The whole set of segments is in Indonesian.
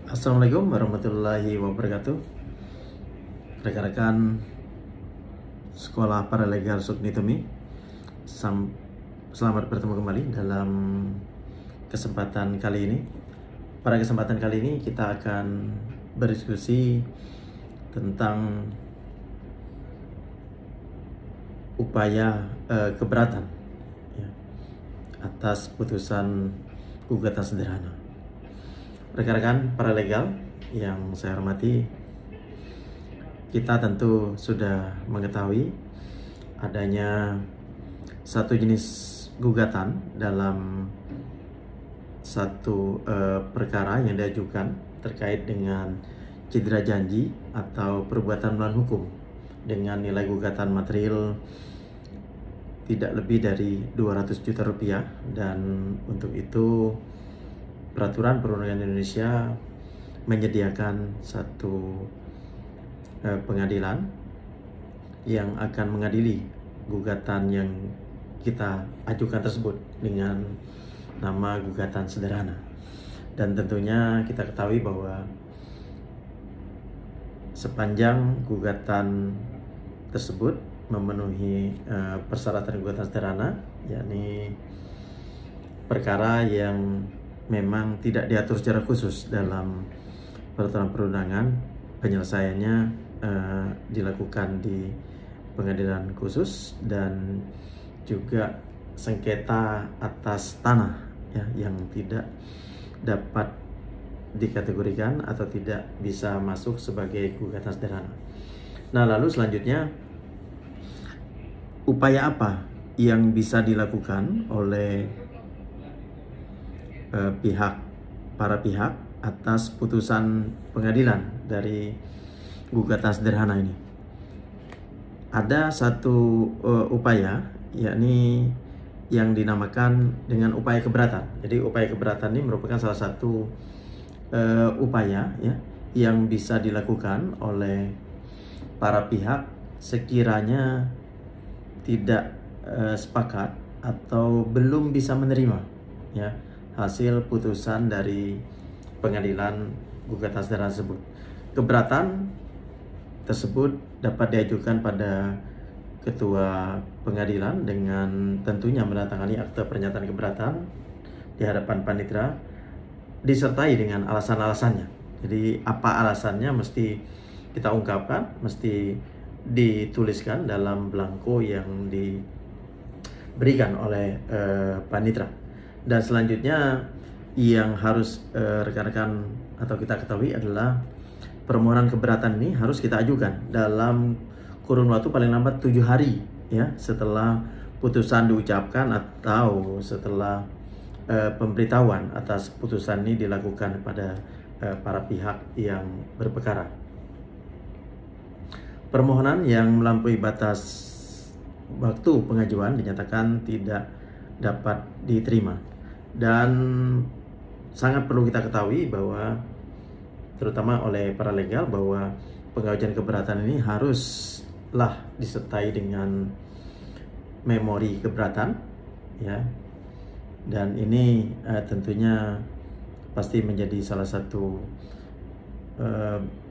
Assalamualaikum warahmatullahi wabarakatuh. Rekan-rekan Sekolah Paralegal Sugnitumi, selamat bertemu kembali dalam kesempatan kali ini. Pada kesempatan kali ini kita akan berdiskusi tentang upaya keberatan ya, atas putusan gugatan sederhana. Rekan-rekan paralegal yang saya hormati, kita tentu sudah mengetahui adanya satu jenis gugatan dalam satu perkara yang diajukan terkait dengan cedera janji atau perbuatan melawan hukum dengan nilai gugatan material tidak lebih dari 200 juta rupiah, dan untuk itu Peraturan Perundangan Indonesia menyediakan satu pengadilan yang akan mengadili gugatan yang kita ajukan tersebut dengan nama gugatan sederhana. Dan tentunya kita ketahui bahwa sepanjang gugatan tersebut memenuhi persyaratan gugatan sederhana, yakni perkara yang memang tidak diatur secara khusus dalam peraturan perundangan, penyelesaiannya dilakukan di pengadilan khusus, dan juga sengketa atas tanah ya, yang tidak dapat dikategorikan atau tidak bisa masuk sebagai gugatan sederhana. Nah, lalu selanjutnya upaya apa yang bisa dilakukan oleh para pihak atas putusan pengadilan dari gugatan sederhana ini? Ada satu upaya, yakni yang dinamakan dengan upaya keberatan. Jadi upaya keberatan ini merupakan salah satu upaya ya, yang bisa dilakukan oleh para pihak sekiranya tidak sepakat atau belum bisa menerima ya hasil putusan dari pengadilan gugatan sederhana tersebut. Keberatan tersebut dapat diajukan pada ketua pengadilan dengan tentunya menandatangani akte pernyataan keberatan di hadapan panitera disertai dengan alasan-alasannya. Jadi apa alasannya mesti kita ungkapkan, mesti dituliskan dalam belangko yang diberikan oleh panitera. Dan selanjutnya yang harus rekan-rekan atau kita ketahui adalah permohonan keberatan ini harus kita ajukan dalam kurun waktu paling lambat 7 hari ya setelah putusan diucapkan atau setelah pemberitahuan atas putusan ini dilakukan kepada para pihak yang berperkara. Permohonan yang melampaui batas waktu pengajuan dinyatakan tidak dapat diterima. Dan sangat perlu kita ketahui bahwa terutama oleh para legal bahwa pengajuan keberatan ini haruslah disertai dengan memori keberatan ya. Dan ini tentunya pasti menjadi salah satu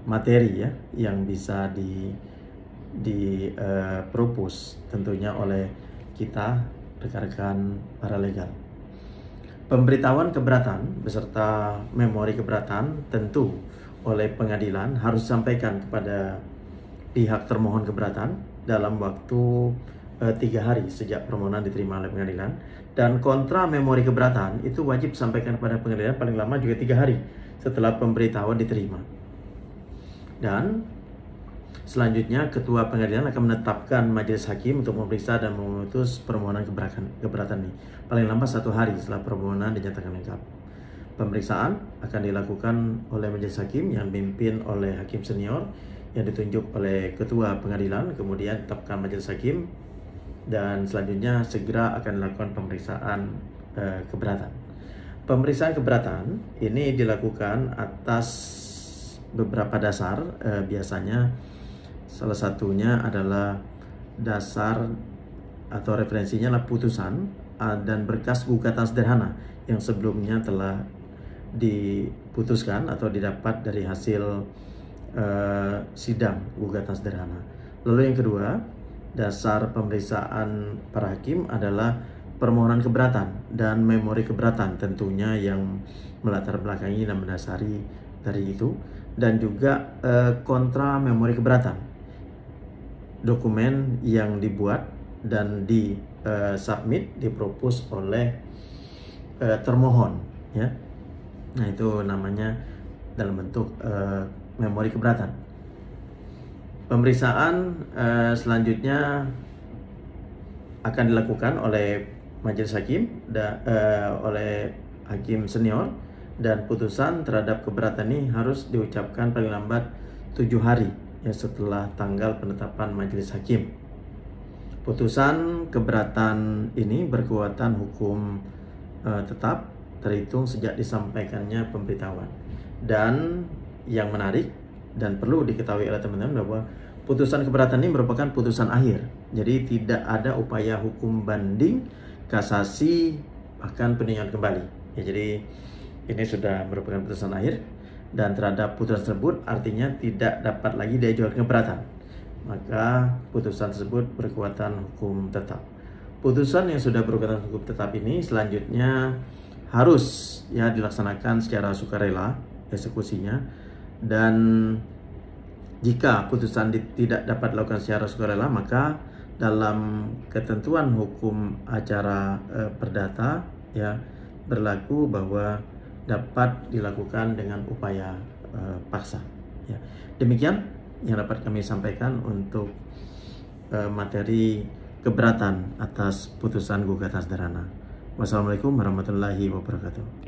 materi ya yang bisa propose tentunya oleh kita rekan-rekan para legal. Pemberitahuan keberatan beserta memori keberatan tentu oleh pengadilan harus disampaikan kepada pihak termohon keberatan dalam waktu 3 hari sejak permohonan diterima oleh pengadilan, dan kontra memori keberatan itu wajib disampaikan kepada pengadilan paling lama juga 3 hari setelah pemberitahuan diterima. Dan selanjutnya ketua pengadilan akan menetapkan majelis hakim untuk memeriksa dan memutus permohonan keberatan ini paling lambat 1 hari setelah permohonan dinyatakan lengkap. Pemeriksaan akan dilakukan oleh majelis hakim yang dipimpin oleh hakim senior yang ditunjuk oleh ketua pengadilan, kemudian ditetapkan majelis hakim, dan selanjutnya segera akan dilakukan pemeriksaan keberatan. Pemeriksaan keberatan ini dilakukan atas beberapa dasar, biasanya salah satunya adalah dasar atau referensinya adalah putusan dan berkas gugatan sederhana yang sebelumnya telah diputuskan atau didapat dari hasil sidang gugatan sederhana. Lalu yang kedua, dasar pemeriksaan para hakim adalah permohonan keberatan dan memori keberatan tentunya yang melatar belakangi dan mendasari dari itu, dan juga kontra memori keberatan, dokumen yang dibuat dan submit, dipropos oleh termohon, ya. Nah, itu namanya dalam bentuk memori keberatan. Pemeriksaan selanjutnya akan dilakukan oleh majelis hakim oleh hakim senior, dan putusan terhadap keberatan ini harus diucapkan paling lambat 7 hari ya setelah tanggal penetapan majelis hakim. Putusan keberatan ini berkekuatan hukum tetap terhitung sejak disampaikannya pemberitahuan. Dan yang menarik dan perlu diketahui oleh teman-teman bahwa putusan keberatan ini merupakan putusan akhir. Jadi tidak ada upaya hukum banding, kasasi, bahkan peninjauan kembali. Ya, jadi ini sudah merupakan putusan akhir, dan terhadap putusan tersebut artinya tidak dapat lagi diajukan keberatan. Maka putusan tersebut berkekuatan hukum tetap. Putusan yang sudah berkekuatan hukum tetap ini selanjutnya harus ya dilaksanakan secara sukarela eksekusinya, dan jika putusan tidak dapat dilakukan secara sukarela, maka dalam ketentuan hukum acara perdata ya berlaku bahwa dapat dilakukan dengan upaya paksa. Ya. Demikian yang dapat kami sampaikan untuk materi keberatan atas putusan gugatan sederhana. Wassalamualaikum warahmatullahi wabarakatuh.